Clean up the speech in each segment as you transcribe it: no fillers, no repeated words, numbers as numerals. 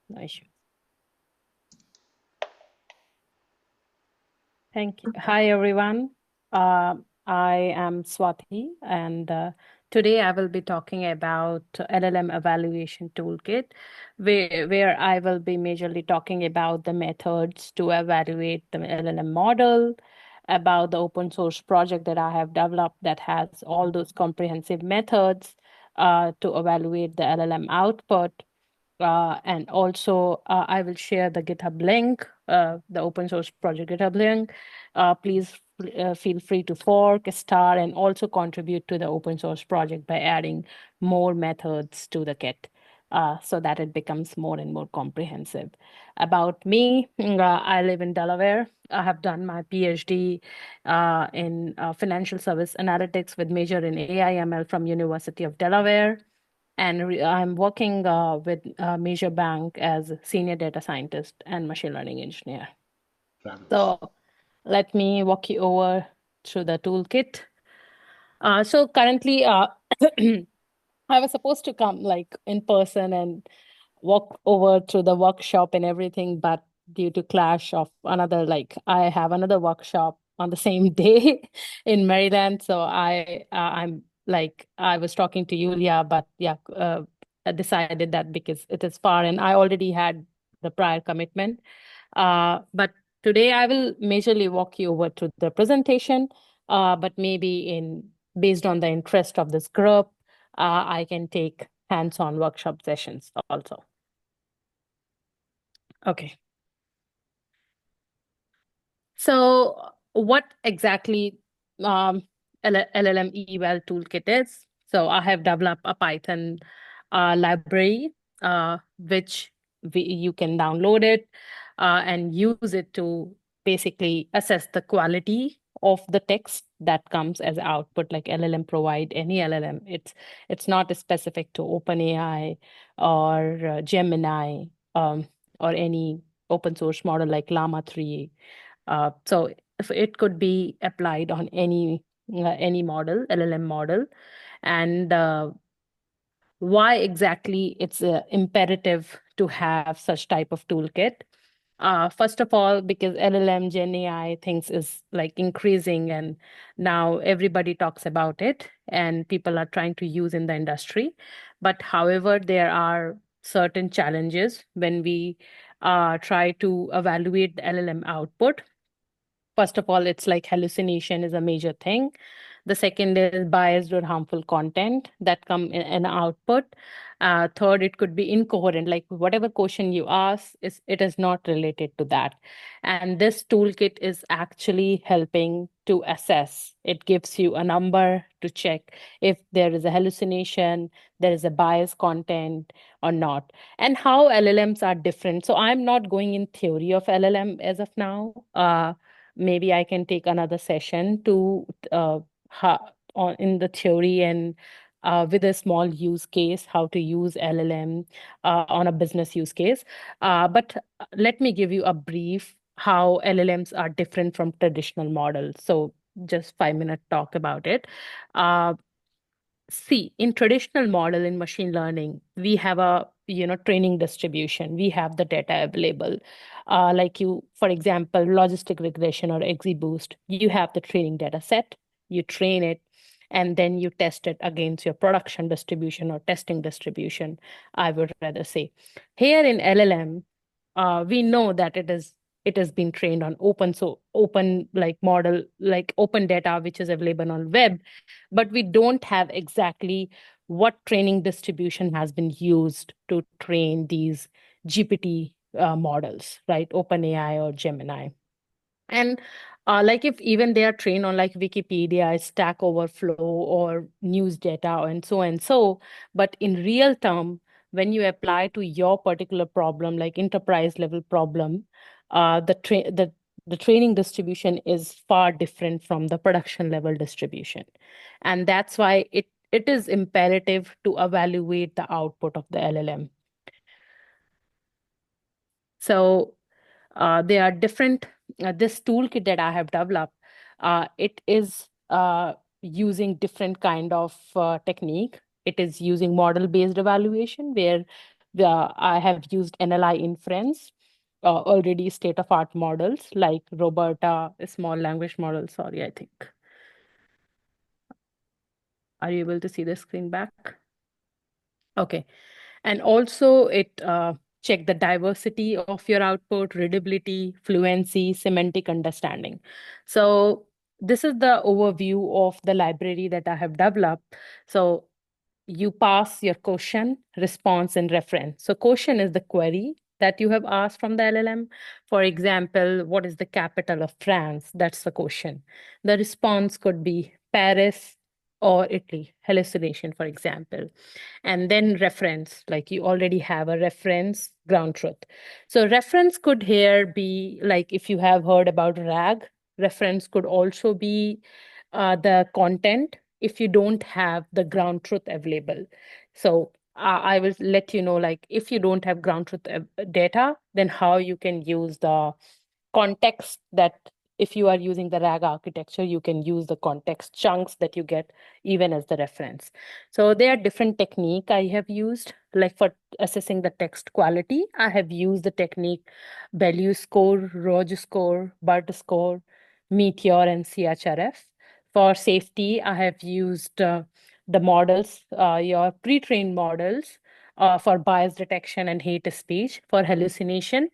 No issue. Thank you. Hi, everyone. I am Swati, and today I will be talking about LLM Evaluation Toolkit, where I will be majorly talking about the methods to evaluate the LLM model, about the open source project that I have developed that has all those comprehensive methods to evaluate the LLM output. And also, I will share the GitHub link, the open source project GitHub link. Please feel free to fork, star, and also contribute to the open source project by adding more methods to the kit so that it becomes more and more comprehensive. About me, I live in Delaware. I have done my PhD in financial service analytics with major in AI ML from University of Delaware. And I'm working with a major bank as a senior data scientist and machine learning engineer. Fabulous. So let me walk you over through the toolkit. So currently, I was supposed to come like in person and walk over through the workshop and everything, but due to clash of another, like I have another workshop on the same day in Maryland, so I'm like I was talking to Yulia, but yeah, I decided that because it is far and I already had the prior commitment. But today I will majorly walk you over to the presentation, but maybe in based on the interest of this group, I can take hands-on workshop sessions also. Okay. So what exactly LLM eval toolkit is? So I have developed a Python library, which you can download it and use it to basically assess the quality of the text that comes as output. Like LLM provide any LLM. It's not specific to OpenAI or Gemini, or any open source model like Llama 3. So if it could be applied on any model, LLM model, and why exactly it's imperative to have such type of toolkit. First of all, because LLM Gen AI things is like increasing, and now everybody talks about it, and people are trying to use in the industry. But however, there are certain challenges when we try to evaluate the LLM output. First of all, it's like hallucination is a major thing. The second is biased or harmful content that come in an output. Third, it could be incoherent, like whatever question you ask, it is not related to that. And this toolkit is actually helping to assess. It gives you a number to check if there is a hallucination, there is a biased content or not, and how LLMs are different. So I'm not going in theory of LLM as of now. Maybe I can take another session to on in the theory and with a small use case, how to use LLM on a business use case. But let me give you a brief how LLMs are different from traditional models. So just 5 minute talk about it. Uh, See, in traditional model in machine learning, we have a training distribution. We have the data available. Like you, for example, logistic regression or XGBoost, you have the training data set, you train it, and then you test it against your production distribution or testing distribution, I would rather say. Here in LLM, we know that it has been trained on open like model, like open data which is available on web, but we don't have exactly what training distribution has been used to train these GPT models, right? OpenAI or Gemini. And like if even they are trained on like Wikipedia, Stack Overflow, or news data, and so, but in real term, when you apply to your particular problem, like enterprise level problem, the training distribution is far different from the production level distribution, and that's why it is imperative to evaluate the output of the LLM. So there are different this toolkit that I have developed. It is using different kind of technique. It is using model based evaluation where I have used NLI inference, already state-of-art models like Roberta, a small language model. Sorry, I think. Are you able to see the screen back? Okay. And also it check the diversity of your output, readability, fluency, semantic understanding. So this is the overview of the library that I have developed. So you pass your question, response, and reference. So question is the query that you have asked from the LLM. For example, what is the capital of France? That's the question. The response could be Paris or Italy, hallucination, for example. And then reference, like you already have a reference, ground truth. So reference could here be like if you have heard about RAG, reference could also be the content if you don't have the ground truth available. So I will let you know, like if you don't have ground truth data, then how you can use the context that if you are using the RAG architecture, you can use the context chunks that you get even as the reference. So there are different technique I have used, like for assessing the text quality, I have used the technique value score, Roge score, BERT score, Meteor, and CHRF. For safety, I have used the models, your pre-trained models for bias detection and hate speech. For hallucination,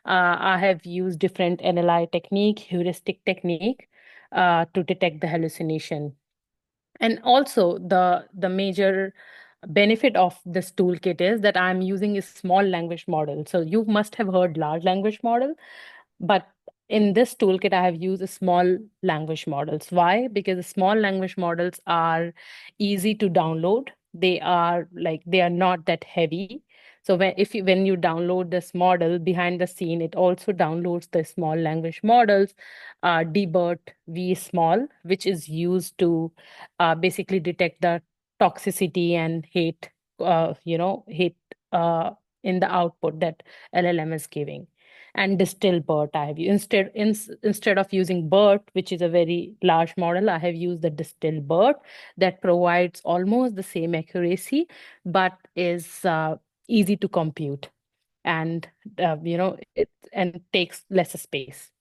I have used different NLI technique, heuristic technique to detect the hallucination. And also the major benefit of this toolkit is that I'm using a small language model. So you must have heard large language model, but in this toolkit, I have used small language models. Why? Because the small language models are easy to download. They are not that heavy. So when you download this model behind the scene, it also downloads the small language models, dbert v small, which is used to basically detect the toxicity and hate uh, in the output that LLM is giving. And distill BERT I have used. Instead of using BERT, which is a very large model, I have used the distill BERT that provides almost the same accuracy, but is easy to compute and and takes less space.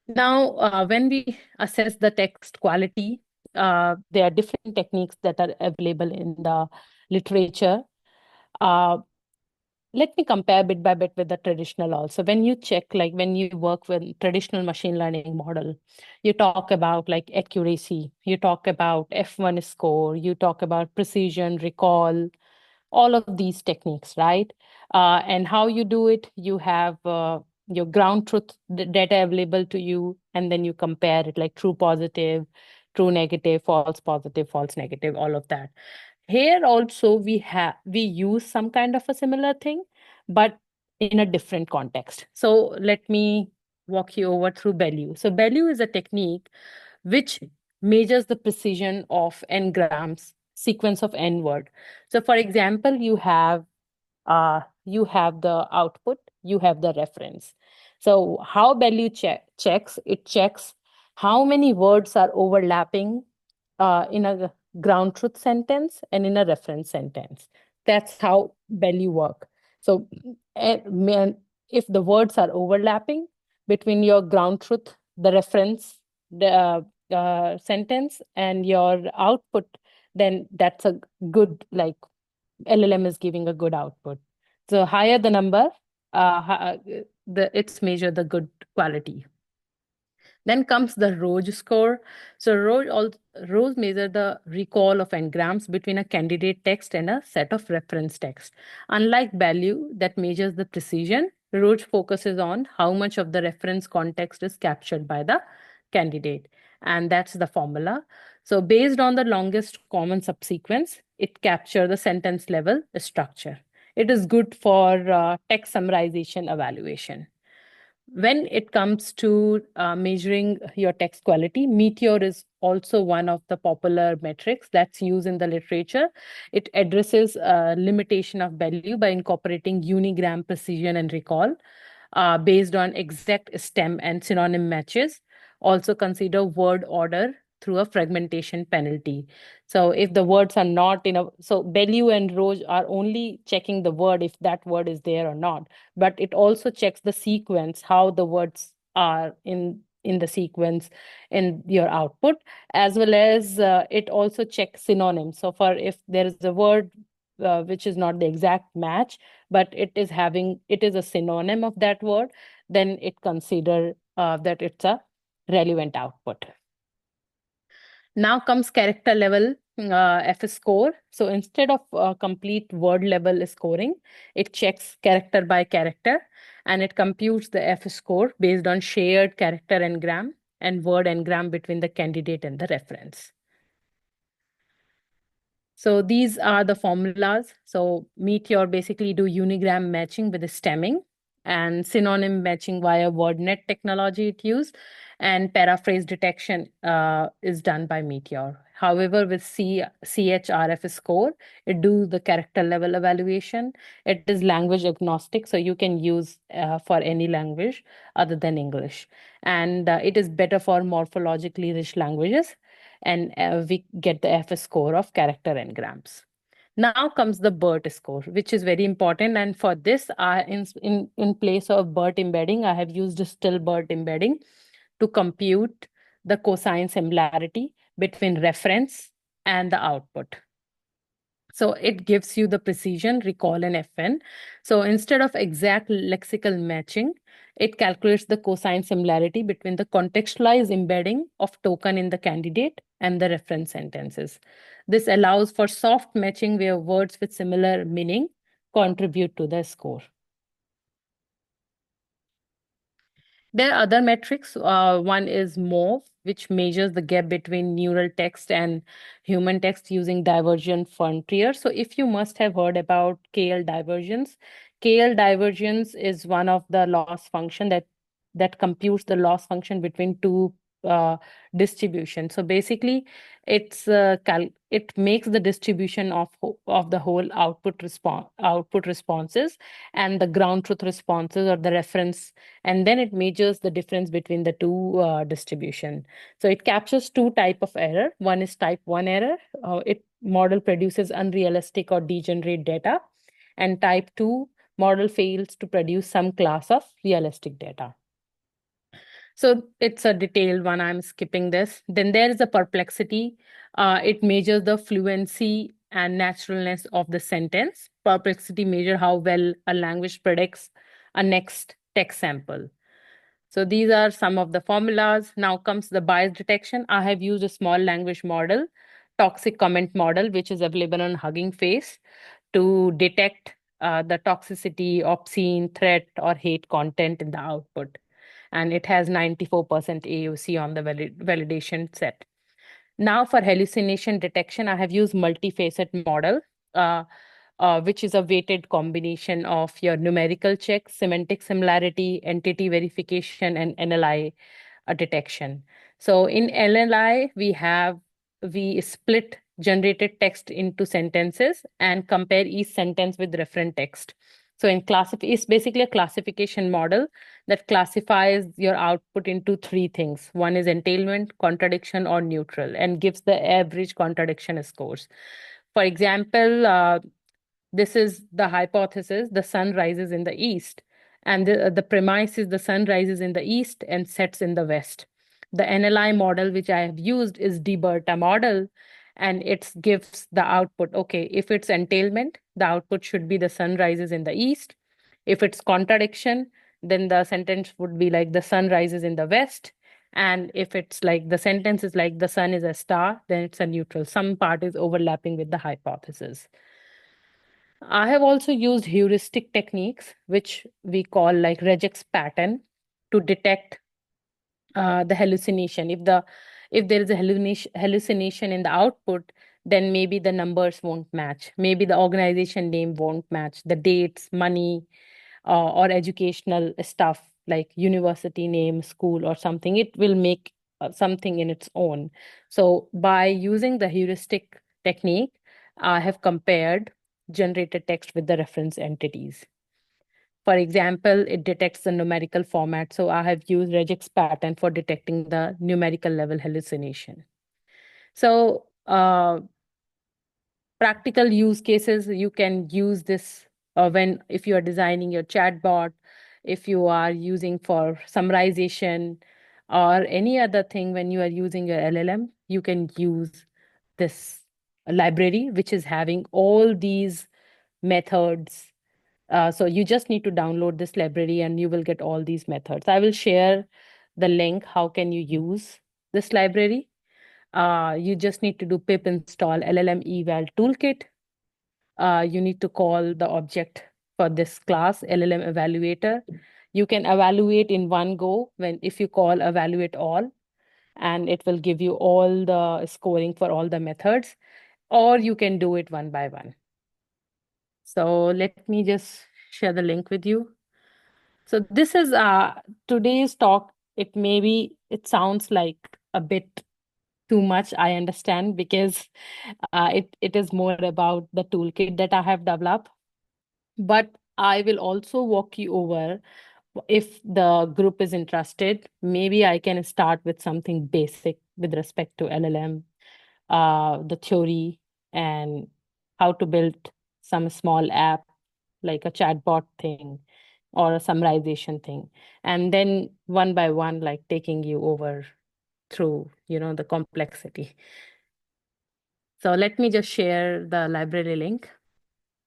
Now, when we assess the text quality, there are different techniques that are available in the literature. Uh, Let me compare bit by bit with the traditional also. When you check, like when you work with traditional machine learning model, you talk about like accuracy, you talk about F1 score, you talk about precision, recall, all of these techniques, right? And how you do it, you have your ground truth data available to you, and then you compare it like true positive, true negative, false positive, false negative, all of that. Here also we use some kind of a similar thing, but in a different context. So let me walk you over through Bellew. So Bellew is a technique which measures the precision of n-grams sequence of n word. So for example, you have the output, you have the reference. So how Bellew checks, it checks how many words are overlapping in a ground truth sentence and in a reference sentence. That's how Bellew work. So if the words are overlapping between your ground truth, the reference, the sentence, and your output, then that's a good, like LLM is giving a good output. So higher the number, it's measure the good quality. Then comes the Roge score. So Roge measure the recall of n-grams between a candidate text and a set of reference text. Unlike Bellew that measures the precision, Roge focuses on how much of the reference context is captured by the candidate. And that's the formula. So based on the longest common subsequence, it captures the sentence level structure. It is good for text summarization evaluation. When it comes to measuring your text quality, Meteor is also one of the popular metrics that's used in the literature. It addresses limitation of value by incorporating unigram precision and recall based on exact stem and synonym matches. Also consider word order through a fragmentation penalty. So if the words are not in a, so Bellew and Roche are only checking the word if that word is there or not, but it also checks the sequence, how the words are in the sequence in your output, as well as it also checks synonyms. So for if there is a word which is not the exact match, but it is a synonym of that word, then it consider that it's a relevant output. Now comes character level F score. So instead of complete word level scoring, it checks character by character, and it computes the F score based on shared character engram and word engram between the candidate and the reference. So these are the formulas. So Meteor basically do unigram matching with the stemming, and synonym matching via WordNet technology it used, and paraphrase detection is done by Meteor. However, with CHRF score, it do the character level evaluation. It is language agnostic, so you can use for any language other than English. And it is better for morphologically rich languages, and we get the F score of character engrams. Now comes the BERT score, which is very important. And for this, in place of BERT embedding, I have used a still BERT embedding to compute the cosine similarity between reference and the output. So it gives you the precision, recall, and FN. So instead of exact lexical matching, it calculates the cosine similarity between the contextualized embedding of token in the candidate and the reference sentences. This allows for soft matching where words with similar meaning contribute to the score. There are other metrics. One is MOV, which measures the gap between neural text and human text using divergent frontier. So if you must have heard about KL divergence is one of the loss function that computes the loss function between two uh, distributions. So basically, it makes the distribution of the whole output responses and the ground truth responses or the reference, and then it measures the difference between the two distribution. So it captures two type of error. One is type 1 error. It model produces unrealistic or degenerate data, and type 2 model fails to produce some class of realistic data. So it's a detailed one. I'm skipping this. Then there is a perplexity. It measures the fluency and naturalness of the sentence. Perplexity measure how well a language predicts a next text sample. So these are some of the formulas. Now comes the bias detection. I have used a small language model, toxic comment model, which is available on Hugging Face to detect the toxicity, obscene, threat, or hate content in the output. And it has 94% AUC on the validation set. Now for hallucination detection, I have used multi-facet model, which is a weighted combination of your numerical check, semantic similarity, entity verification, and NLI detection. So in LLI, we split generated text into sentences and compare each sentence with referent text. So it's basically a classification model that classifies your output into three things. One is entailment, contradiction, or neutral, and gives the average contradiction scores. For example, this is the hypothesis: the sun rises in the east, and the premise is the sun rises in the east and sets in the west. The NLI model which I have used is DBERTA model, and it gives the output. Okay, if it's entailment, the output should be the sun rises in the east. If it's contradiction, then the sentence would be like the sun rises in the west. And if it's like the sentence is like the sun is a star, then it's a neutral. Some part is overlapping with the hypothesis. I have also used heuristic techniques, which we call like regex pattern, to detect the hallucination. If there is a hallucination in the output, then maybe the numbers won't match. Maybe the organization name won't match. The dates, money, or educational stuff like university name, school, or something. It will make something in its own. So by using the heuristic technique, I have compared generated text with the reference entities. For example, it detects the numerical format. So I have used regex pattern for detecting the numerical level hallucination. So, practical use cases, you can use this when if you are designing your chatbot, if you are using for summarization or any other thing. When you are using your LLM, you can use this library which is having all these methods. So you just need to download this library and you will get all these methods. I will share the link how can you use this library. You just need to do pip install LLM eval toolkit. You need to call the object for this class LLM evaluator. You can evaluate in one go when if you call evaluate all, and it will give you all the scoring for all the methods, or you can do it one by one. So let me just share the link with you. So this is today's talk. It sounds like a bit too much, I understand, because it is more about the toolkit that I have developed. But I will also walk you over, if the group is interested, maybe I can start with something basic with respect to LLM, the theory, and how to build some small app like a chatbot thing or a summarization thing. And then one by one, like taking you over through, the complexity. So let me just share the library link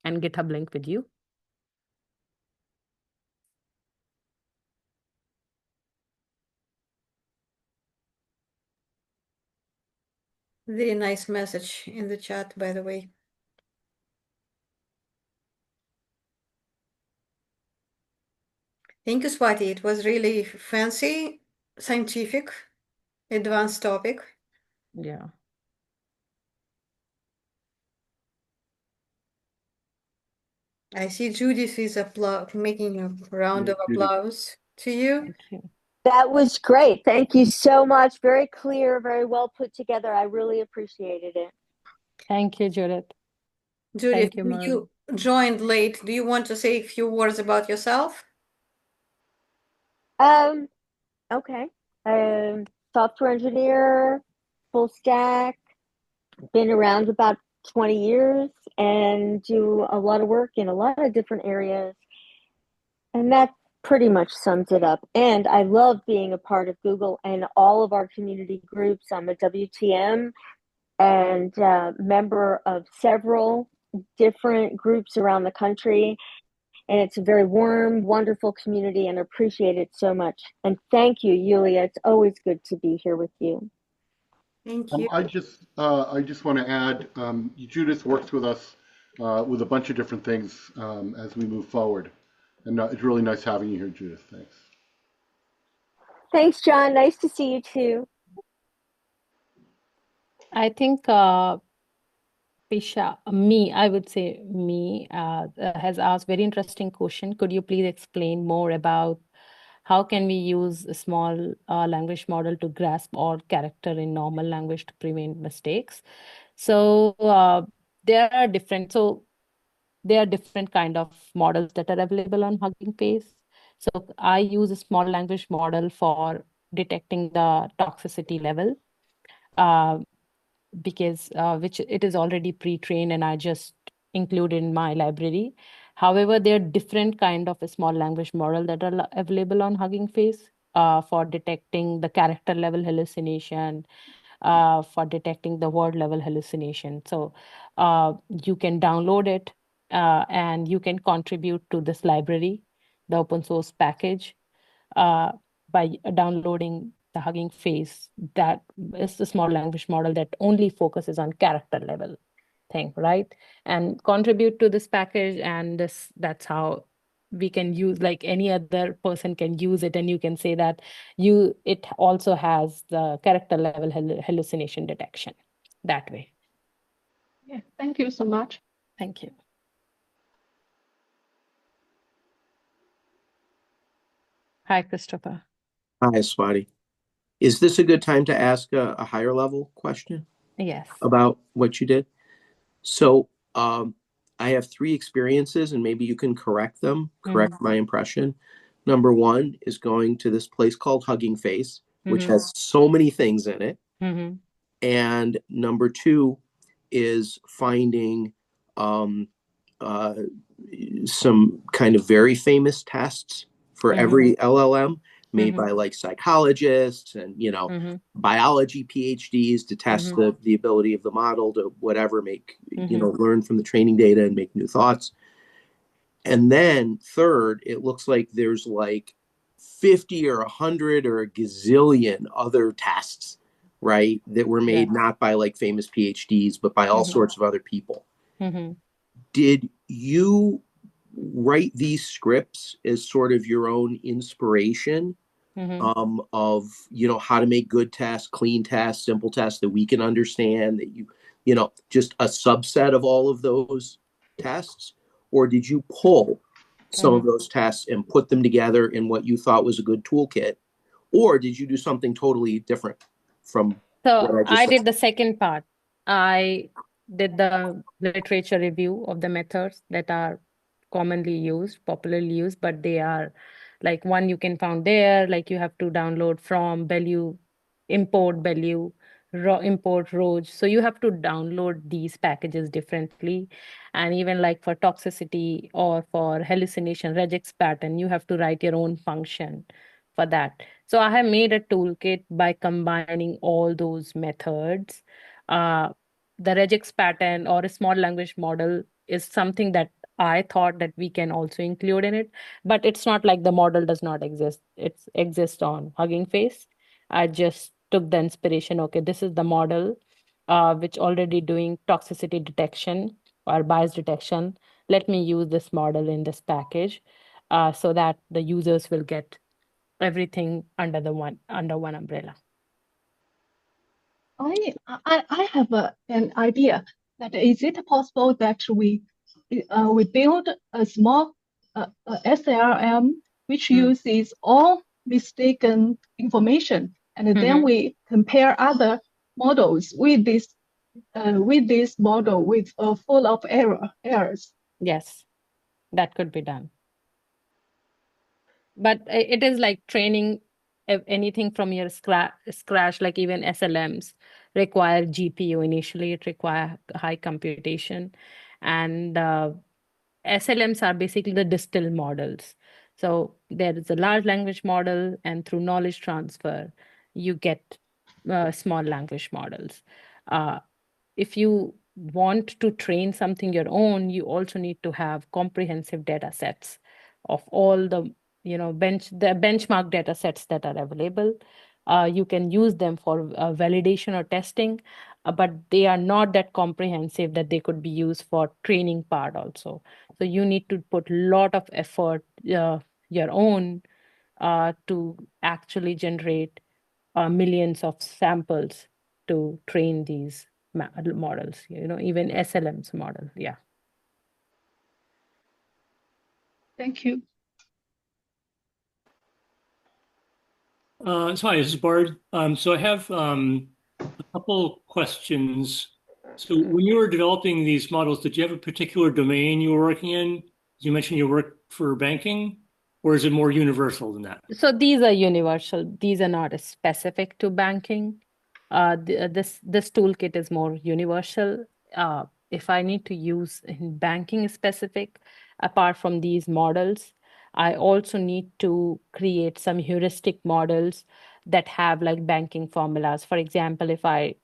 and GitHub link with you. Very nice message in the chat, by the way. Thank you, Swati. It was really fancy, scientific, advanced topic. Yeah. I see Judith is making a round of applause to you. Thank you. That was great. Thank you so much. Very clear, very well put together. I really appreciated it. Thank you, Judith. Judith, Thank you, you Maureen. joined late. Do you want to say a few words about yourself? Okay. Software engineer, full stack, been around about 20 years and do a lot of work in a lot of different areas. And that pretty much sums it up. And I love being a part of Google and all of our community groups. I'm a WTM and member of several different groups around the country. And it's a very warm, wonderful community, and I appreciate it so much. And thank you, Yulia. It's always good to be here with you. Thank you. I just want to add, Judith works with us with a bunch of different things as we move forward, and it's really nice having you here, Judith. Thanks. Thanks, John. Nice to see you too. I think Pisha, I would say has asked very interesting question. Could you please explain more about how can we use a small language model to grasp all character in normal language to prevent mistakes? So there are different kind of models that are available on Hugging Face. So I use a small language model for detecting the toxicity level. Uh, because which it is already pre-trained and I just include in my library. However, there are different kind of a small language model that are available on Hugging Face for detecting the character level hallucination, for detecting the word level hallucination. So you can download it and you can contribute to this library, the open source package, uh, by downloading the Hugging Face. That is the small language model that only focuses on character level thing, right? And contribute to this package, and that's how we can use, like any other person can use it, and you can say that it also has the character level hallucination detection that way. Yeah, thank you so much. Thank you. Hi, Christopher. Hi, Swati. Is this a good time to ask a higher level question Yes. about what you did? So I have three experiences, and maybe you can correct my impression. Number one is going to this place called Hugging Face, which has so many things in it. And number two is finding some kind of very famous tests for every LLM made by like psychologists and, biology PhDs to test the ability of the model to whatever make, learn from the training data and make new thoughts. And then third, it looks like there's like 50 or 100 or a gazillion other tests, right, that were made not by like famous PhDs, but by all sorts of other people. Did you write these scripts as sort of your own inspiration of, how to make good tests, clean tests, simple tests that we can understand, that just a subset of all of those tests? Or did you pull some of those tests and put them together in what you thought was a good toolkit? Or did you do something totally different from what So I just I said? did the second part. I did the literature review of the methods that are commonly used, popularly used, but they are like one you can find there, like you have to download from value, import value, import rows. So you have to download these packages differently. And even like for toxicity or for hallucination, regex pattern, you have to write your own function for that. So I have made a toolkit by combining all those methods. The regex pattern or a small language model is something that I thought that we can also include in it, but it's not like the model does not exist. It exists on Hugging Face. I just took the inspiration. Okay, this is the model, which already doing toxicity detection or bias detection. Let me use this model in this package, so that the users will get everything under one umbrella. I have an idea that is it possible that we build a small SLM which uses all mistaken information, and then we compare other models with this model with full of errors. Yes, that could be done. But it is like training anything from your scratch, like even SLMs require GPU initially, it require high computation. And SLMs are basically the distilled models. So there is a large language model, and through knowledge transfer, you get small language models. If you want to train something your own, you also need to have comprehensive data sets of all the benchmark data sets that are available. You can use them for validation or testing, but they are not that comprehensive that they could be used for training part also. So you need to put a lot of effort, your own, to actually generate millions of samples to train these models, even SLM's model. Yeah. Thank you. So hi, this is Bard. So I have a couple questions. So when you were developing these models, did you have a particular domain you were working in? You mentioned you work for banking, or is it more universal than that? So these are universal. These are not specific to banking. This toolkit is more universal. If I need to use in banking specific, apart from these models, I also need to create some heuristic models that have like banking formulas. For example, if I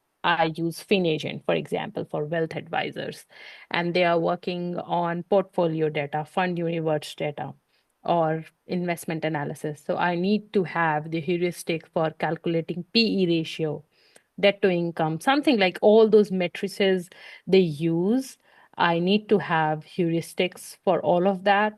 use FinAgent, for example, for wealth advisors, and they are working on portfolio data, fund universe data, or investment analysis. So I need to have the heuristic for calculating PE ratio, debt to income, something like all those matrices they use. I need to have heuristics for all of that,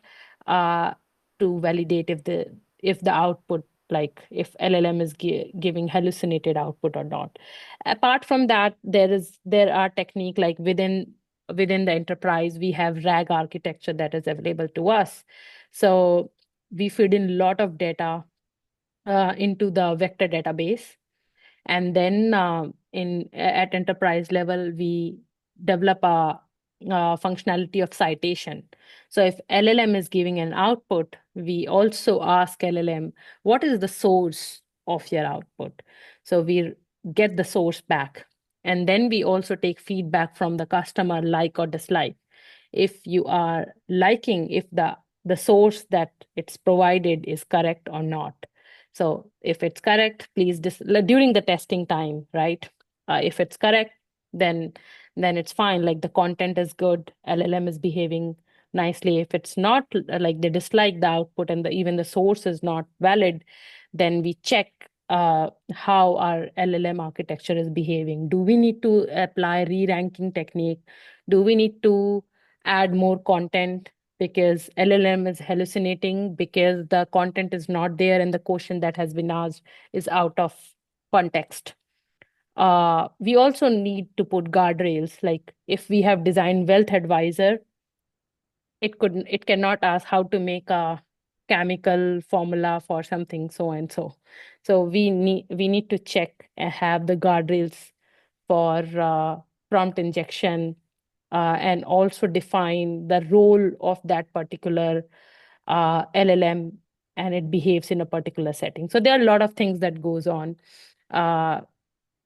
to validate if the output, like if LLM is giving hallucinated output or not. Apart from that, there are technique like within the enterprise, we have RAG architecture that is available to us. So we feed in a lot of data into the vector database, and then at enterprise level, we develop a functionality of citation. So if LLM is giving an output, we also ask LLM, what is the source of your output? So we get the source back. And then we also take feedback from the customer, like or dislike. If you are liking, if the source that it's provided is correct or not. So if it's correct, please during the testing time, right? If it's correct, then it's fine. Like the content is good, LLM is behaving nicely. If it's not, like they dislike the output and even the source is not valid, then we check how our LLM architecture is behaving. Do we need to apply re-ranking technique? Do we need to add more content because LLM is hallucinating, because the content is not there and the question that has been asked is out of context? We also need to put guardrails. Like if we have designed wealth advisor, it cannot ask how to make a chemical formula for something so and so. So we need to check and have the guardrails for prompt injection, and also define the role of that particular LLM, and it behaves in a particular setting. So there are a lot of things that goes on.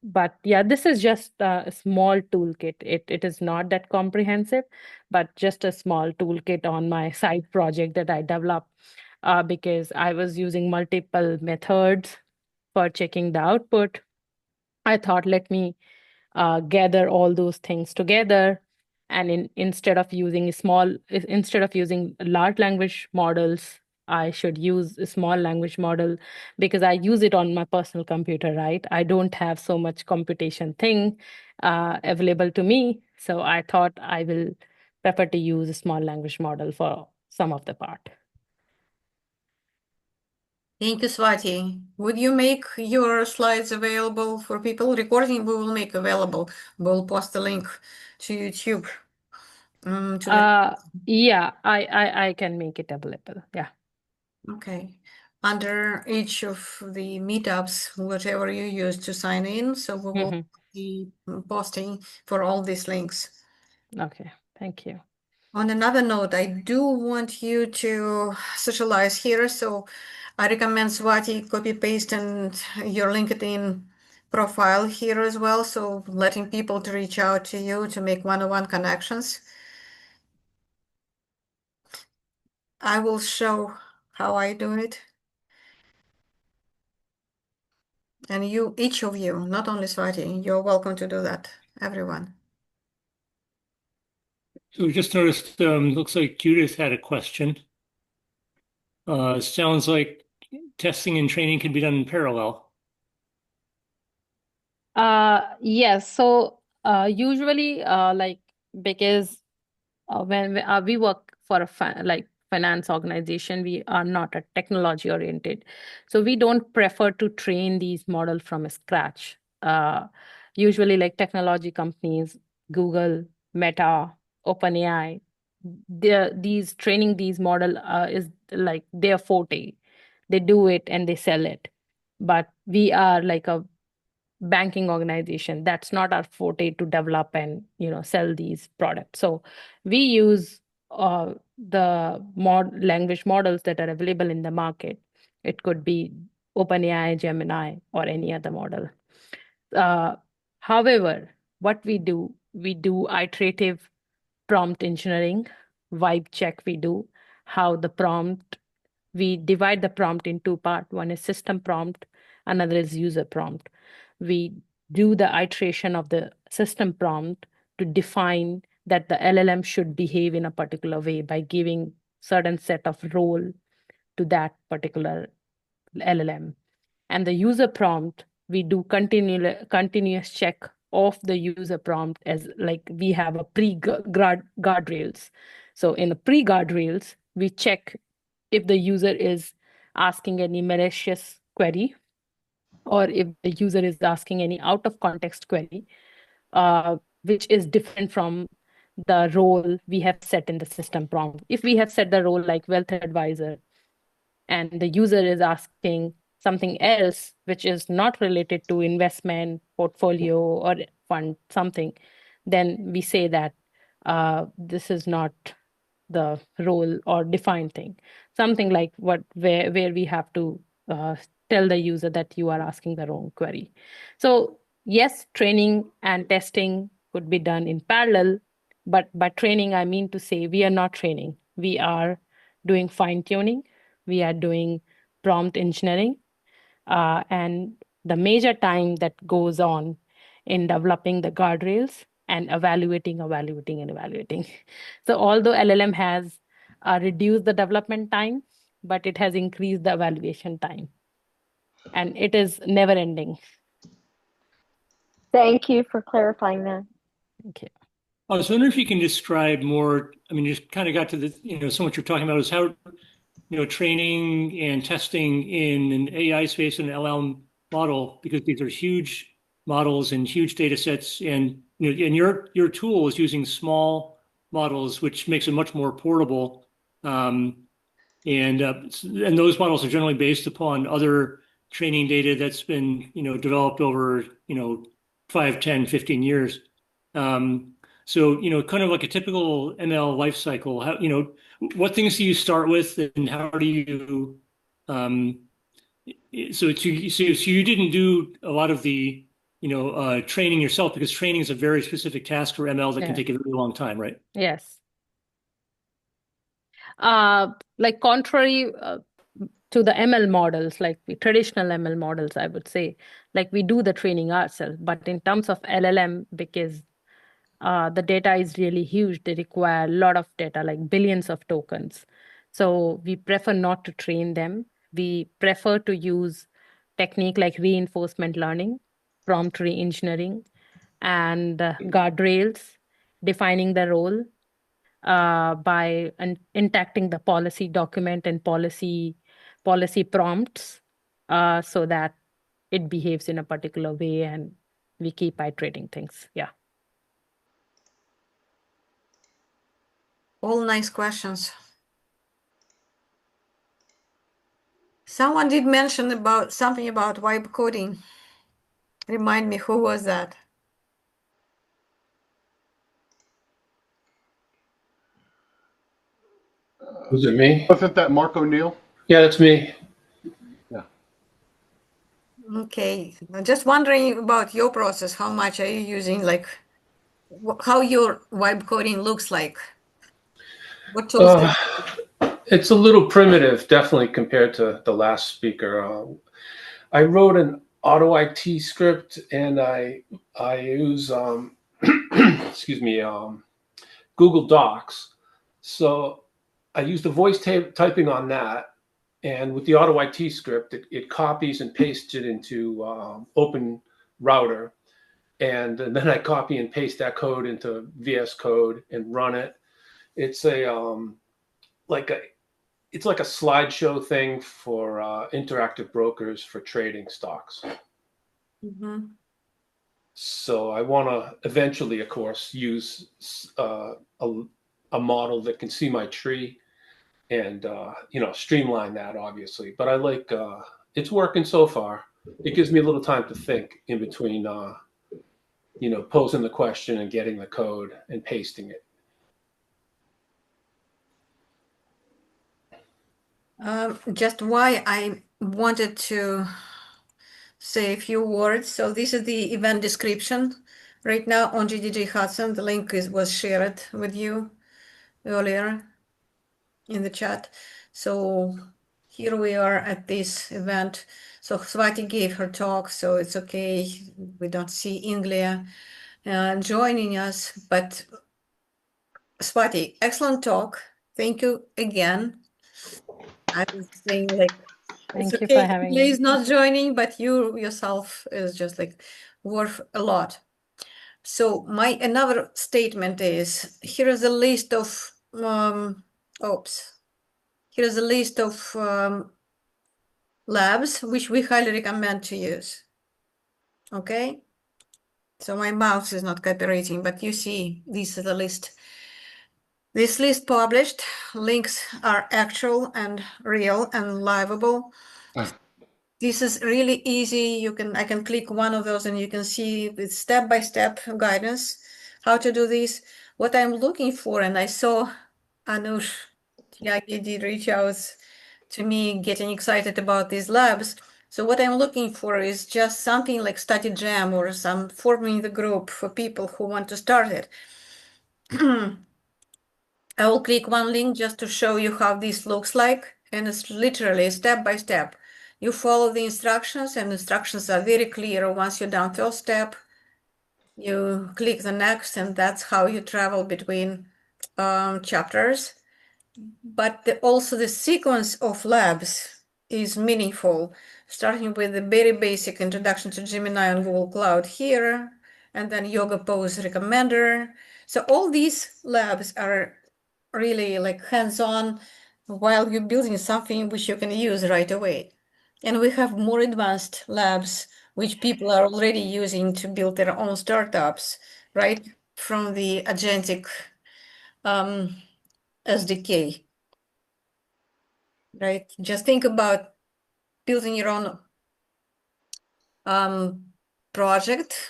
But yeah, this is just a small toolkit. It is not that comprehensive, but just a small toolkit on my side project that I developed because I was using multiple methods for checking the output. I thought, let me gather all those things together. And instead of using large language models, I should use a small language model because I use it on my personal computer, right? I don't have so much computation thing available to me. So I thought I will prefer to use a small language model for some of the part. Thank you, Swati. Would you make your slides available for people? Recording we will make available. We'll post a link to YouTube. Yeah, I can make it available. Yeah. Okay. Under each of the meetups, whatever you use to sign in, so we will be posting for all these links. Okay, thank you. On another note, I do want you to socialize here, so I recommend Swati copy paste and your LinkedIn profile here as well, so letting people to reach out to you to make one-on-one connections. I will show how I do it. And you, each of you, not only Swati, you're welcome to do that, everyone. So we just noticed, looks like Judith had a question. Sounds like testing and training can be done in parallel. Yes. So usually, like because when we work for a like finance organization, we are not a technology oriented, so we don't prefer to train these models from scratch. Usually, like technology companies, Google, Meta, OpenAI, these training these model is like their forte. They do it and they sell it. But we are like a banking organization. That's not our forte to develop and sell these products. So we use the language models that are available in the market. It could be OpenAI, Gemini, or any other model. However, what we do iterative prompt engineering, vibe check. We do how the prompt. We divide the prompt in two parts. One is system prompt, another is user prompt. We do the iteration of the system prompt to define that the LLM should behave in a particular way by giving certain set of role to that particular LLM. And the user prompt, we do continuous check of the user prompt, as like we have a guardrails. So in the pre-guardrails, we check if the user is asking any malicious query, or if the user is asking any out of context query, which is different from the role we have set in the system prompt. If we have set the role like wealth advisor, and the user is asking something else which is not related to investment portfolio or fund something, then we say that this is not the role or defined thing, something like where we have to tell the user that you are asking the wrong query. So yes, training and testing could be done in parallel, but by training, I mean to say we are not training. We are doing fine tuning. We are doing prompt engineering. And the major time that goes on in developing the guardrails and evaluating. So although LLM has reduced the development time, but it has increased the evaluation time. And it is never ending. Thank you for clarifying that. Okay. I was wondering if you can describe more. I mean, you just kind of got to the, so what you're talking about is how, training and testing in an AI space and an LLM model, because these are huge models and huge data sets. And, and your tool is using small models, which makes it much more portable. And those models are generally based upon other training data that's been, developed over, 5, 10, 15 years. So, kind of like a typical ML life cycle, how, what things do you start with and how do you, so you didn't do a lot of the, training yourself, because training is a very specific task for ML that can take a very long time, right? Yes. Like contrary to the ML models, like the traditional ML models, I would say, like we do the training ourselves. But in terms of LLM, because the data is really huge, they require a lot of data, like billions of tokens. So we prefer not to train them. We prefer to use technique like reinforcement learning, prompt re-engineering, and guardrails, defining the role by intacting the policy document and policy prompts so that it behaves in a particular way and we keep iterating things. Yeah. All nice questions. Someone did mention about something about vibe coding. Remind me, who was that? Was it me? Wasn't that Mark O'Neill? Yeah, that's me. Yeah. Okay, I'm just wondering about your process. How much are you using? Like, how your vibe coding looks like? What tools? It's a little primitive, definitely, compared to the last speaker. I wrote an auto IT script, and I use excuse me, Google Docs. So I use the voice typing on that, and with the auto IT script, it copies and pastes it into Open Router, and then I copy and paste that code into VS Code and run it. It's it's like a slideshow thing for interactive brokers for trading stocks. Mm-hmm. So I want to eventually, of course, use a model that can see my tree and streamline that, obviously. But I like it's working so far. It gives me a little time to think in between, posing the question and getting the code and pasting it. Just why I wanted to say a few words. So this is the event description right now on GDG Hudson. The link was shared with you earlier in the chat. So here we are at this event. So Swati gave her talk, so it's okay. We don't see Inglia joining us, but Swati, excellent talk. Thank you again. I was saying, like, it's Thank you for okay, having Inglia me. is not joining, but you yourself is just like worth a lot. So my another statement is, here is a list of here's a list of labs which we highly recommend to use. Okay, so my mouse is not cooperating, but you see this is the list. This list published, links are actual and real and livable. This is really easy. I can click one of those and you can see with step-by-step guidance how to do this. What I'm looking for, and I saw Anush Tyagi did reach out to me getting excited about these labs. So what I'm looking for is just something like Study Jam or some forming the group for people who want to start it. I will click one link just to show you how this looks like, and it's literally step by step. You follow the instructions, and instructions are very clear. Once you're done first step, you click the next, and that's how you travel between chapters. But also the sequence of labs is meaningful, starting with the very basic introduction to Gemini on Google Cloud here, and then yoga pose recommender. So all these labs are really like hands-on while you're building something which you can use right away. And we have more advanced labs which people are already using to build their own startups, right? From the agentic SDK, right? Just think about building your own project,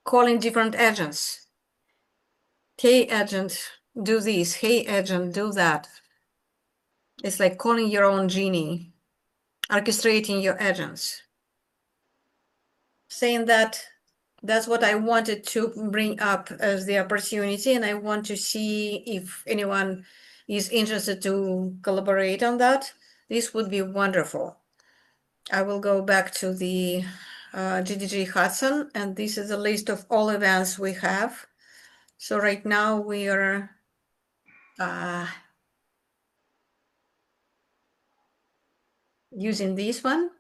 calling different agents. Hey, agent, do this. Hey, agent, do that. It's like calling your own genie, orchestrating your agents. Saying that that's what I wanted to bring up as the opportunity, and I want to see if anyone is interested to collaborate on that. This would be wonderful. I will go back to the GDG Hudson, and this is a list of all events we have. So right now we are using this one.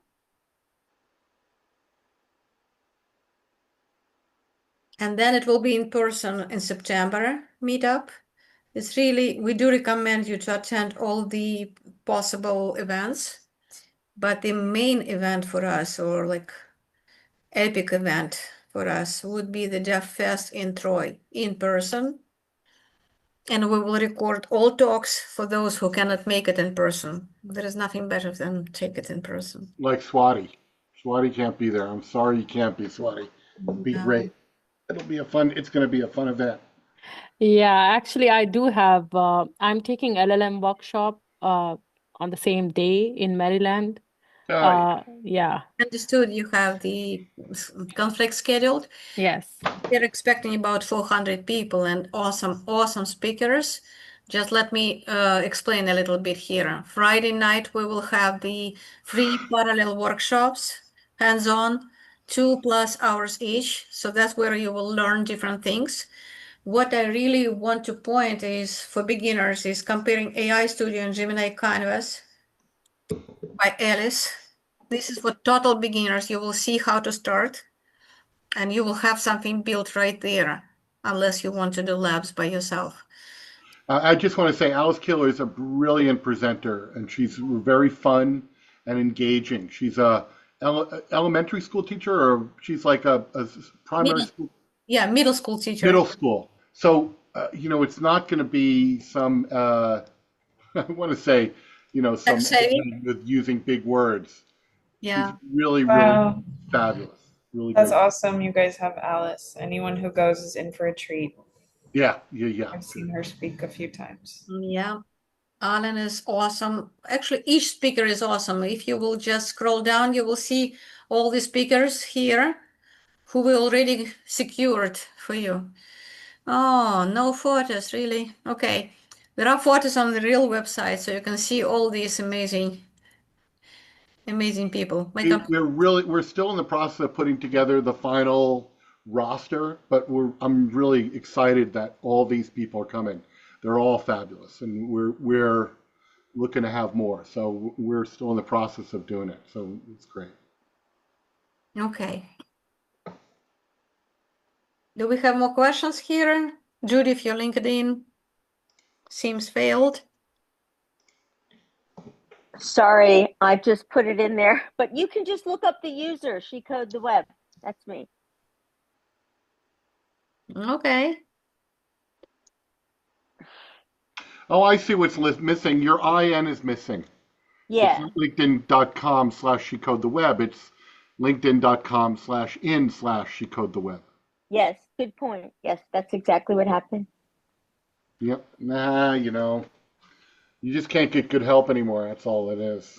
And then it will be in person in September meetup. It's really, we do recommend you to attend all the possible events, but the main event for us, or like epic event for us, would be the Dev Fest in Troy in person. And we will record all talks for those who cannot make it in person. There is nothing better than take it in person. Like Swati. Swati can't be there. I'm sorry you can't be, Swati. It'd be great. It's going to be a fun event. Yeah, actually, I do have, I'm taking LLM workshop on the same day in Maryland. Yeah. Understood. You have the conflict scheduled. Yes. They're expecting about 400 people and awesome speakers. Just let me explain a little bit here. Friday night, we will have the free parallel workshops, hands-on, 2+ hours each. So that's where you will learn different things. What I really want to point is for beginners is comparing AI Studio and Gemini Canvas by Alice. This is for total beginners. You will see how to start, and you will have something built right there, unless you want to do labs by yourself. I just want to say Alice Killer is a brilliant presenter, and she's very fun and engaging. She's a elementary school teacher, or she's like a primary school? Yeah, middle school teacher. Middle school. So, it's not going to be some, I want to say, some with using big words. Yeah. She's really fabulous. Really That's great. awesome. You guys have Alice. Anyone who goes is in for a treat. Yeah. I've seen her speak a few times. Yeah. Alan is awesome. Actually, each speaker is awesome. If you will just scroll down, you will see all the speakers here who we already secured for you. Oh, no photos, really? Okay. There are photos on the real website, so you can see all these amazing people. We're still in the process of putting together the final roster, but I'm really excited that all these people are coming. They're all fabulous, and we're looking to have more. So we're still in the process of doing it. So it's great. Okay. Do we have more questions here? Judy, if your LinkedIn seems failed. Sorry, I just put it in there, but you can just look up the user, She Code the Web. That's me. Okay. Oh, I see what's missing. Your IN is missing. Yeah. It's not linkedin.com/shecodetheweb. It's linkedin.com/in/shecodetheweb. Yes, good point. Yes, that's exactly what happened. Yep. Nah, you just can't get good help anymore. That's all it is.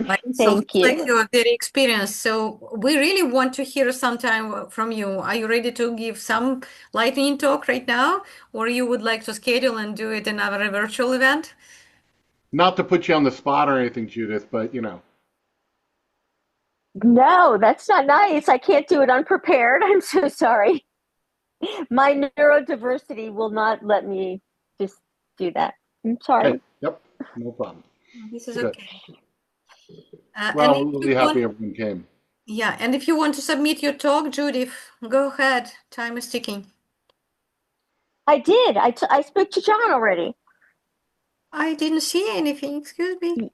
Marisa, Thank looks like you. you are very experienced. So we really want to hear sometime from you. Are you ready to give some lightning talk right now? Or you would like to schedule and do it in our virtual event? Not to put you on the spot or anything, Judith, but you know. No, that's not nice. I can't do it unprepared. I'm so sorry. My neurodiversity will not let me just do that. I'm Okay. sorry. Yep. No problem. This is Good. okay. Well, And if I'm you really want, happy everyone came. yeah, and if you want to submit your talk, Judith, go ahead. Time is ticking. I did. I spoke to John already. I didn't see anything. Excuse me.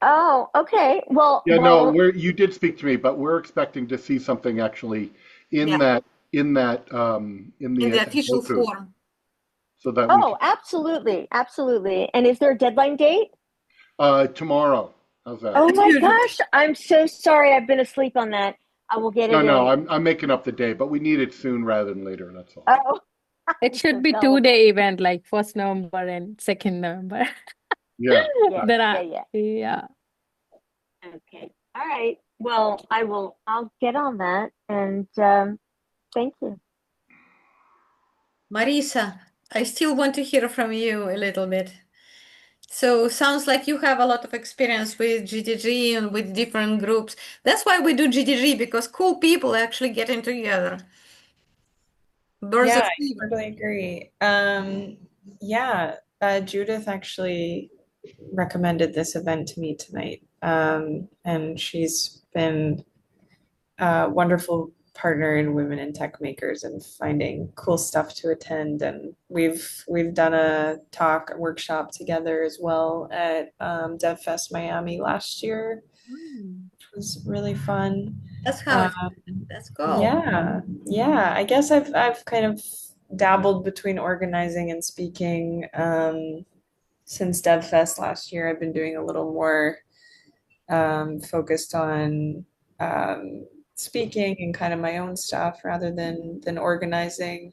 Oh, okay. Well, Yeah, no, you did speak to me, but we're expecting to see something actually in Yeah, that in in the the official Boku, form. so that we oh, can absolutely, absolutely. And is there a deadline date? tomorrow. How's that? Oh As my usual. gosh, I'm so sorry. I've been asleep on that. I will get No, it no, in. I'm making up the day, but we need it soon rather than later. That's all. Oh, It I'm should so be gullible. 2-day event, like 1st November and 2nd November. Yeah. Yeah, There yeah, are, yeah. yeah. Okay. All right. Well, I'll get on that and thank you. Marisa, I still want to hear from you a little bit. So sounds like you have a lot of experience with GDG and with different groups. That's why we do GDG, because cool people actually getting together. Birds Yeah, of I fever. totally agree. Yeah, Judith actually recommended this event to me tonight. And she's been a wonderful partner in Women in Tech Makers and finding cool stuff to attend. And we've done a workshop together as well at DevFest Miami last year, which was really fun. That's how it's. Um, Let's go. yeah. I guess I've kind of dabbled between organizing and speaking. Since DevFest last year, I've been doing a little more focused on speaking and kind of my own stuff rather than organizing.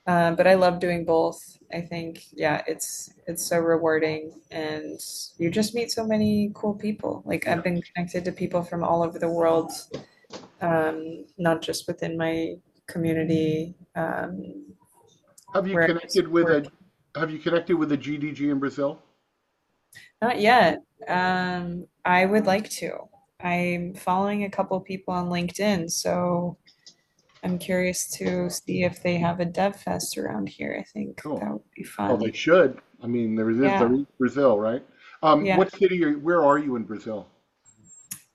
But I love doing both. I think, yeah, it's so rewarding, and you just meet so many cool people. Like I've been connected to people from all over the world, not just within my community. Have you Where I used connected to with work. a GDG in Brazil? Not yet. I would like to. I'm following a couple people on LinkedIn, so I'm curious to see if they have a dev fest around here. I think Cool. that would be Well, they fun. should. I mean, there Yeah, is Brazil, right? yeah. What city where are you in Brazil?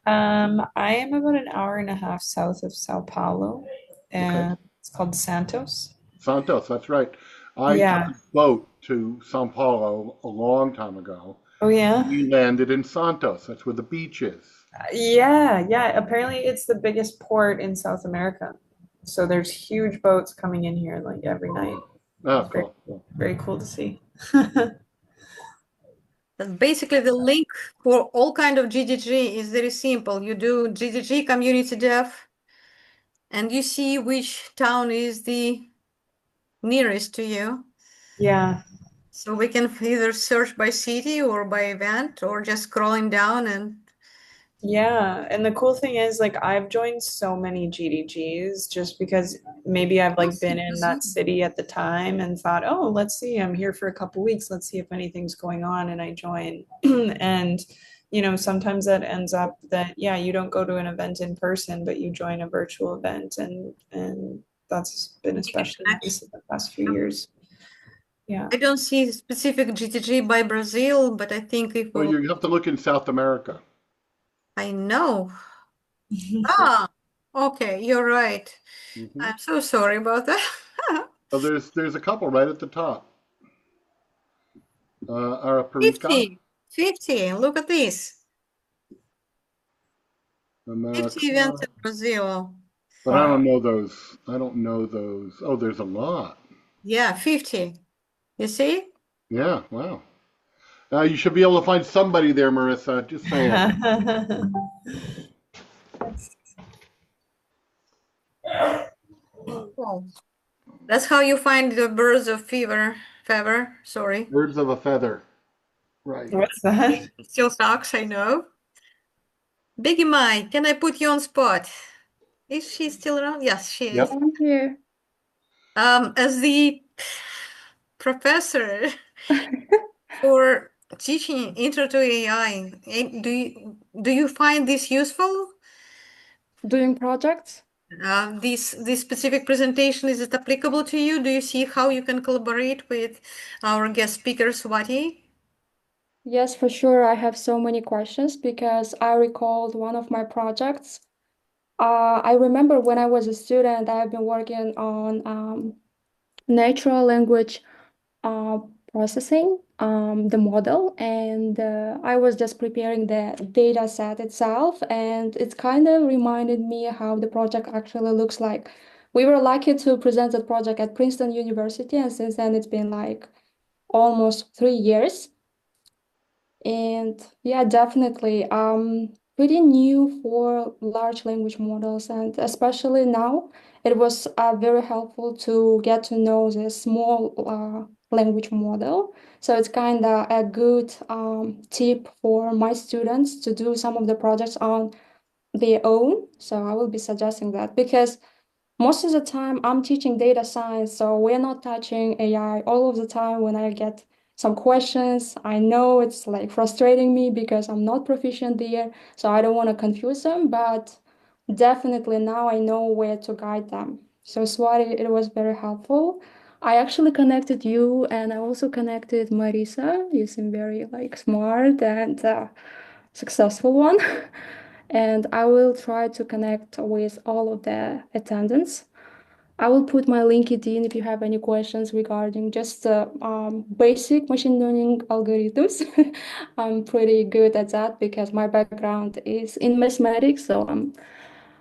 I am about an hour and a half south of Sao Paulo, Okay. and it's called Santos. Santos, that's right. I took Yeah. a boat to São Paulo a long time ago. Oh yeah. We landed in Santos. That's where the beach is. Yeah, yeah. Apparently it's the biggest port in South America. So there's huge boats coming in here like every night. Oh, It's very, cool. Cool. very cool to see. That's basically the link for all kind of GDG is very simple. You do GDG community dev, and you see which town is the nearest to you. Yeah. So we can either search by city or by event or just scrolling down and Yeah, and the cool thing is like I've joined so many GDGs just because maybe I've like been in that city at the time and thought, "Oh, let's see, I'm here for a couple weeks. Let's see if anything's going on," and I join. And sometimes that ends up that yeah, you don't go to an event in person, but you join a virtual event and that's been you can especially connect. nice in the past few years. Yeah. I don't see specific GTG by Brazil, but I think if Well, we'll, you have to look in South America. I know. Ah, okay, you're right. Hmm. I'm so sorry about that. So there's a couple right at the top. Araparica, 50, 50, look at this. 50 events America. in Brazil. But I Wow. don't know those. I don't know those. Oh, there's a lot. Yeah, 50. You see? Yeah, wow. You should be able to find somebody there, Marissa. Just saying. Cool. That's how you find the birds of feather, sorry. Birds of a feather. Right. What's that? Still sucks, I know. Biggie Mai, can I put you on spot? Is she still around? Yes, she is. Yep. I'm here. As the professor for teaching Intro to AI, do you find this useful? Doing projects? This specific presentation, is it applicable to you? Do you see how you can collaborate with our guest speaker, Swati? Yes, for sure. I have so many questions because I recalled one of my projects. I remember when I was a student, I've been working on natural language uh, processing, the model, and I was just preparing the data set itself, and it kind of reminded me how the project actually looks like. We were lucky to present the project at Princeton University, and since then it's been like almost 3 years. And yeah, definitely. Pretty new for large language models, and especially now, it was very helpful to get to know the small language model. So it's kind of a good tip for my students to do some of the projects on their own. So I will be suggesting that because most of the time, I'm teaching data science, so we're not touching AI all of the time. When I get some questions, I know it's like frustrating me because I'm not proficient there, so I don't want to confuse them, but definitely now I know where to guide them. So Swati, it was very helpful. I actually connected you and I also connected Marisa. You seem very like smart and successful one. And I will try to connect with all of the attendants. I will put my LinkedIn if you have any questions regarding just basic machine learning algorithms. I'm pretty good at that because my background is in mathematics, so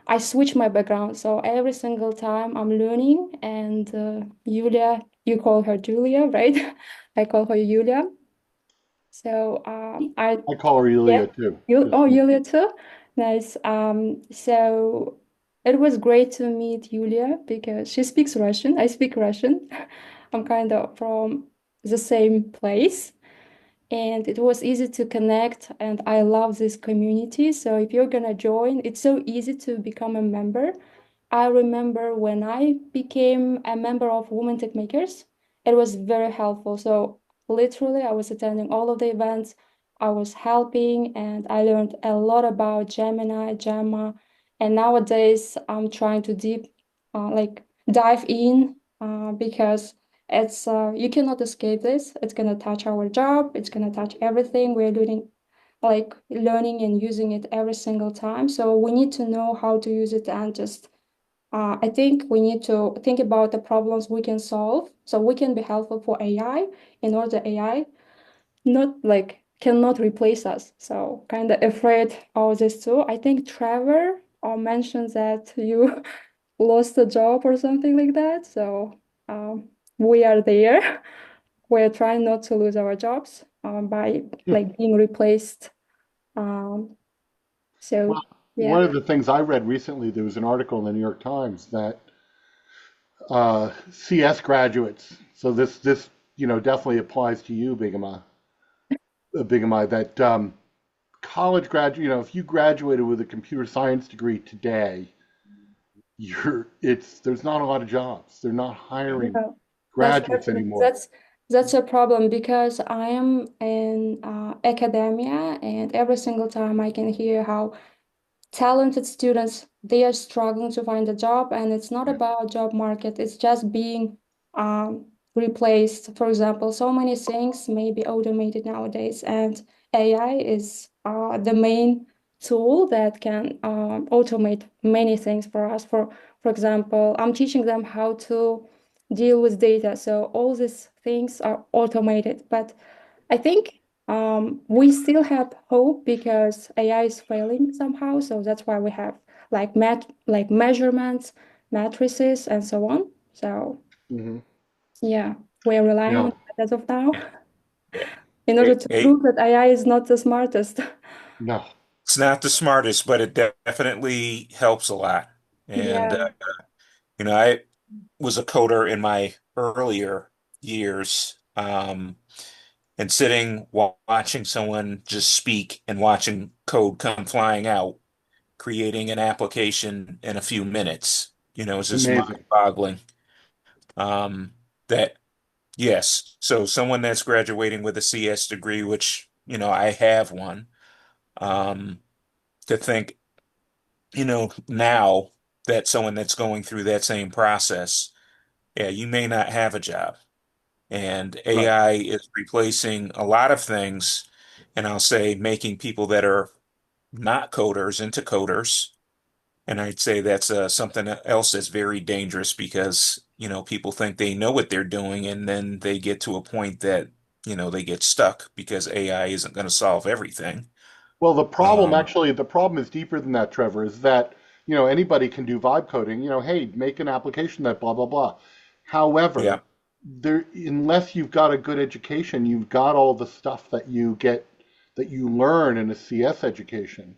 I switch my background. So every single time I'm learning, and Julia, you call her Julia, right? I call her Julia. So I call her yeah, Yulia too. Julia too. Nice. So it was great to meet Julia because she speaks Russian. I speak Russian. I'm kind of from the same place, and it was easy to connect. And I love this community. So if you're gonna join, it's so easy to become a member. I remember when I became a member of Women Tech Makers, it was very helpful. So literally, I was attending all of the events, I was helping, and I learned a lot about Gemini, Gemma, and nowadays I'm trying to like dive in because it's you cannot escape this. It's gonna touch our job. It's gonna touch everything. We're learning and using it every single time. So we need to know how to use it and just I think we need to think about the problems we can solve so we can be helpful for AI in order AI not like cannot replace us. So kind of afraid of this too. I think Trevor mentioned that you lost a job or something like that. So we are there. We're trying not to lose our jobs by like being replaced. Um, so Well, yeah. one of the things I read recently, there was an article in the New York Times that CS graduates, so this definitely applies to you, Bigama, that college graduate, if you graduated with a computer science degree today, there's not a lot of jobs. They're not hiring No, graduates anymore. that's a problem because I am in academia, and every single time I can hear how talented students they are struggling to find a job, and it's not about job market, it's just being um, replaced. For example, so many things may be automated nowadays, and AI is the main tool that can automate many things for us. For example, I'm teaching them how to deal with data, so all these things are automated, but I think we still have hope because AI is failing somehow. So that's why we have like measurements, matrices, and so on. So Hmm. yeah, we're relying on Yeah, that as of now in order It, to it, prove that AI is not the smartest. no. it's not the smartest, but it definitely helps a lot. And Yeah. I was a coder in my earlier years, and sitting while watching someone just speak and watching code come flying out, creating an application in a few minutes. It's just Amazing. mind-boggling. Um, that yes. So someone that's graduating with a CS degree, which, I have one, um, to think, now that someone that's going through that same process, yeah, you may not have a job. And Right. AI is replacing a lot of things, and I'll say making people that are not coders into coders. And I'd say that's something else that's very dangerous because, people think they know what they're doing, and then they get to a point that, they get stuck because AI isn't going to solve everything. Well, Um, the problem is deeper than that, Trevor, is that, anybody can do vibe coding, hey, make an application that blah, blah, blah. yeah, However, unless you've got a good education, you've got all the stuff that you learn in a CS education.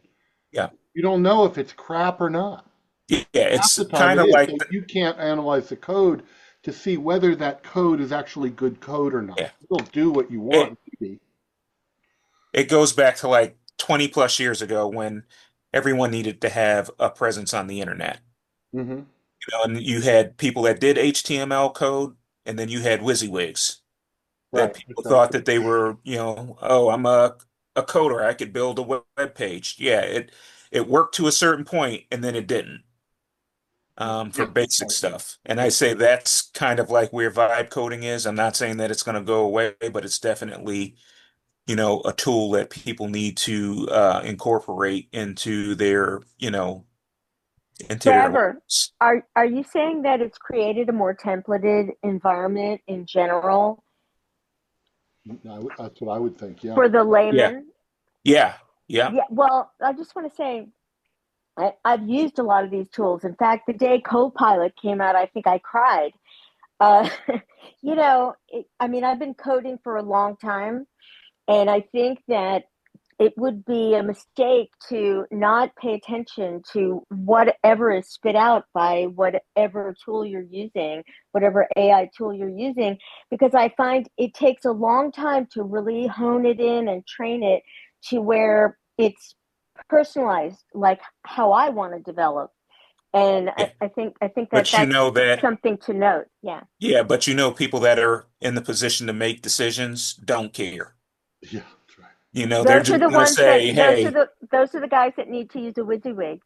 yeah, You don't know if it's crap or not. yeah. Half It's the time kind it of is. like, So you can't analyze the code to see whether that code is actually good code or not. yeah. It'll do what you It want, maybe. it goes back to like 20 plus years ago when everyone needed to have a presence on the internet. Hmm. And you had people that did HTML code, and then you had WYSIWYGs that Right, people thought exactly. that they were, oh, I'm a coder. I could build a web page. Yeah, it worked to a certain point, and then it didn't, for Yeah. basic Right. stuff. And I say that's kind of like where vibe coding is. I'm not saying that it's going to go away, but it's definitely, a tool that people need to incorporate into their Trevor, lives. are you saying that it's created a more templated environment in general That's what I would think. Yeah. for the Yeah, layman? yeah, yeah. Yeah, well, I just want to say I've used a lot of these tools. In fact, the day Copilot came out, I think I cried. Uh, I mean, I've been coding for a long time, and I think that it would be a mistake to not pay attention to whatever is spit out by whatever tool you're using, whatever AI tool you're using, because I find it takes a long time to really hone it in and train it to where it's personalized, like how I want to develop. And Yeah. I think that But you that's know that, something to note. Yeah. yeah, but people that are in the position to make decisions don't care. Yeah, that's right. They're Those are just the going to ones that say, hey, those are the guys that need to use a WYSIWYG.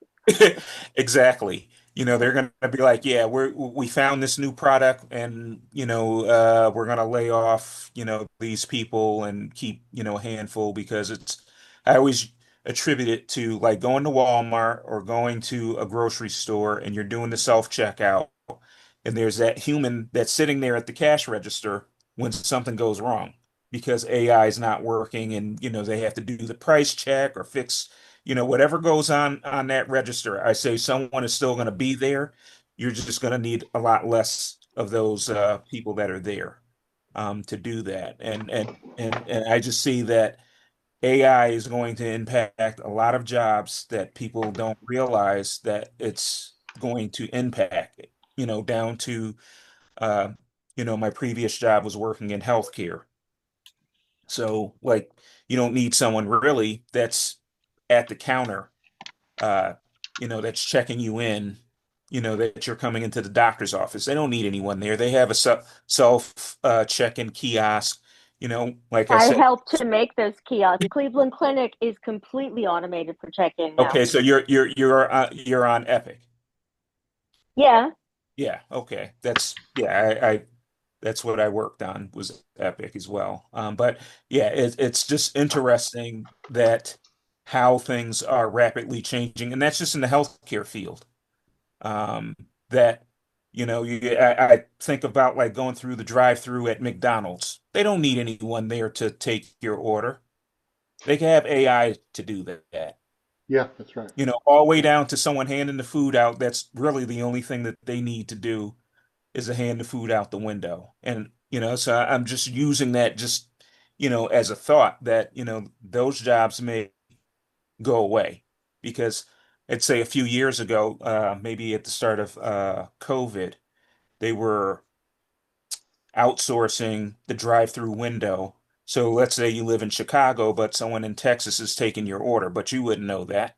exactly. They're going to be like, yeah, we found this new product and, we're going to lay off, these people and keep, a handful because I always attribute it to like going to Walmart or going to a grocery store and you're doing the self-checkout and there's that human that's sitting there at the cash register when something goes wrong because AI is not working and they have to do the price check or fix whatever goes on that register. I say someone is still going to be there. You're just going to need a lot less of those people that are there to do that. And I just see that AI is going to impact a lot of jobs that people don't realize that it's going to impact, down to uh, my previous job was working in healthcare. So like you don't need someone really that's at the counter, uh, that's checking you in, that you're coming into the doctor's office. They don't need anyone there. They have a self check-in kiosk, like I I said. helped to make those kiosks. Cleveland Clinic is completely automated for check-in now. Okay, so you're on Epic. Yeah. Yeah, okay. I that's what I worked on was Epic as well. But yeah, it's just interesting that how things are rapidly changing, and that's just in the healthcare field. Um, that I think about like going through the drive-through at McDonald's. They don't need anyone there to take your order. They can have AI to do that. Yeah, that's right. All the way down to someone handing the food out. That's really the only thing that they need to do is to hand the food out the window. And, so I'm just using that just, as a thought that, those jobs may go away because I'd say a few years ago, maybe at the start of COVID, they were outsourcing the drive-through window So let's say you live in Chicago, but someone in Texas is taking your order, but you wouldn't know that,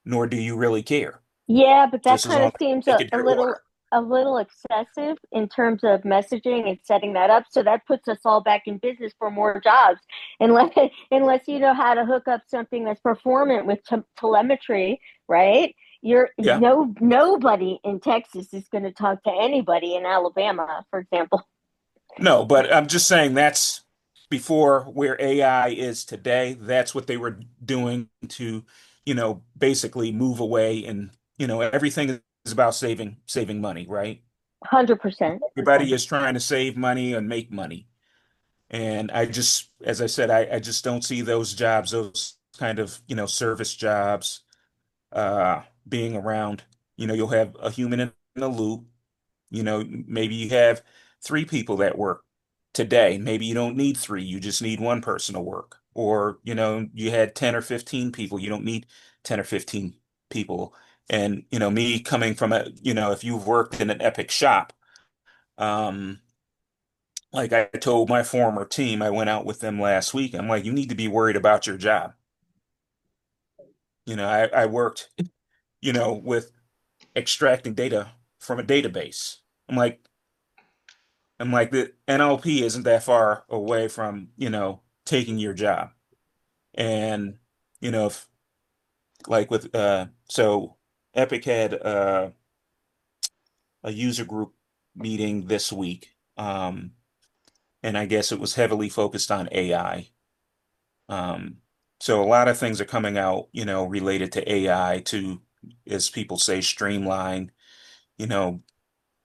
nor do you really care, Yeah, but that just as kind long of as seems they're taking your order. a little excessive in terms of messaging and setting that up. So that puts us all back in business for more jobs, unless unless you know how to hook up something that's performant with telemetry, right? You're Yeah. nobody in Texas is going to talk to anybody in Alabama, for example. No, but I'm just saying that's before where AI is today. That's what they were doing to, basically move away and, everything is about saving money, right? 100%. Everybody is trying to save money and make money. And I just, as I said, I just don't see those jobs, those kind of, service jobs, being around. You'll have a human in the loop. Maybe you have three people that work today. Maybe you don't need three, you just need one person to work. Or, you had 10 or 15 people, you don't need 10 or 15 people. And, me coming from if you've worked in an Epic shop, um, like I told my former team, I went out with them last week. I'm like, you need to be worried about your job. I worked, with extracting data from a database. I'm like, the NLP isn't that far away from, taking your job. And, if like with so Epic had a user group meeting this week. And I guess it was heavily focused on AI. Um, so a lot of things are coming out, related to AI to, as people say, streamline, you know,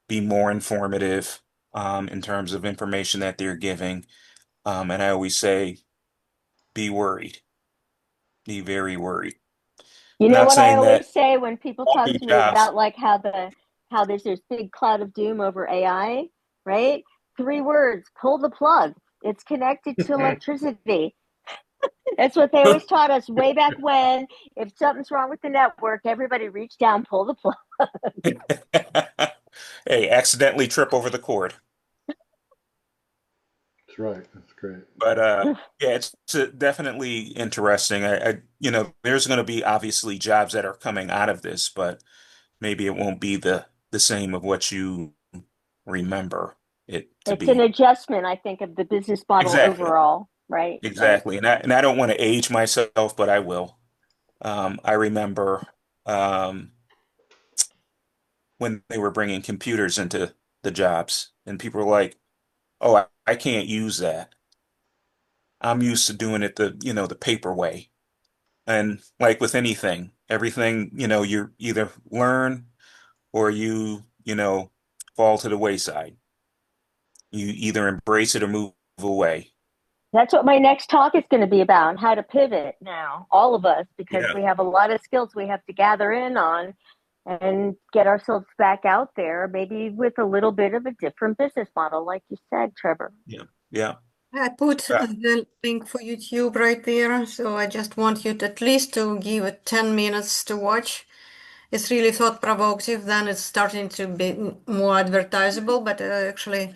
be more informative in terms of information that they're giving. And I always say, be worried, be very worried. You know Not what I saying always that say when people all talk new to me jobs. about like how there's this big cloud of doom over AI, right? Three words, pull the plug. It's connected to electricity. That's what they always taught us way back when. If something's wrong with the network, everybody reach down, pull the plug. Hey, accidentally trip over the cord. That's right. That's great. But yeah, it's definitely interesting. There's going to be obviously jobs that are coming out of this, but maybe it won't be the same of what you remember it to It's an be. adjustment, I think, of the business model Exactly. overall, right? Right. Exactly. And I don't want to age myself, but I will. I remember um, when they were bringing computers into the jobs, and people were like, "Oh, I can't use that. I'm used to doing it the paper way." And like with anything, everything, you either learn or you fall to the wayside. You either embrace it or move away. That's what my next talk is going to be about, how to pivot now, all of us, because Yeah. we have a lot of skills we have to gather in on and get ourselves back out there, maybe with a little bit of a different business model, like you said, Trevor. Yeah. Yeah. I put Uh, the link for YouTube right there, so I just want you to at least to give it 10 minutes to watch. It's really thought provocative, then it's starting to be more advertisable, but actually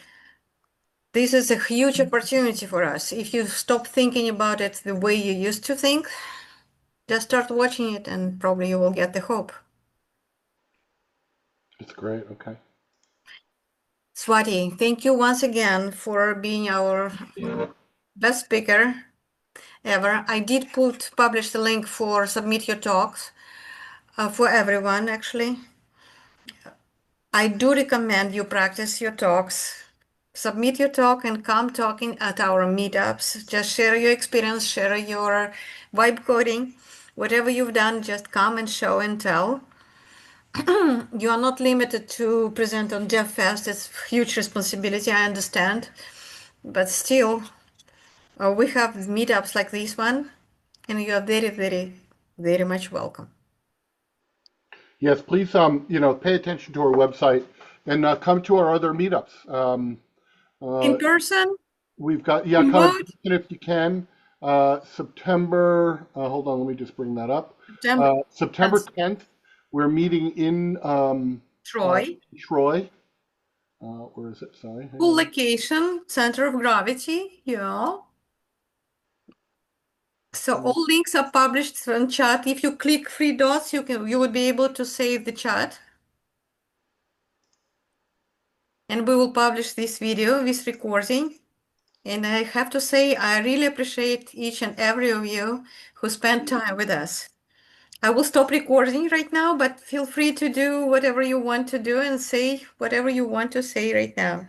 this is a huge opportunity for us. If you stop thinking about it the way you used to think, just start watching it and probably you will get the hope. It's great. Okay. Swati, thank you once again for being our best speaker ever. I did publish the link for submit your talks for everyone actually. I do recommend you practice your talks. Submit your talk and come talking at our meetups. Just share your experience, share your vibe coding. Whatever you've done, just come and show and tell. You are not limited to present on DevFest. It's huge responsibility, I understand. But still, we have meetups like this one, and you are very, very, very much welcome. Yes, please, pay attention to our website and come to our other meetups. In Uh, person, we've got, come in remote, person if you can. September, hold on, let me just bring that up. September September, 10th, we're meeting in Troy. Troy. Where is it? Sorry. Hang Full on. location, center of gravity, yeah. So all links are published on chat. If you click three dots, you would be able to save the chat. And we will publish this video with recording. And I have to say, I really appreciate each and every of you who spent time with us. I will stop recording right now, but feel free to do whatever you want to do and say whatever you want to say right now.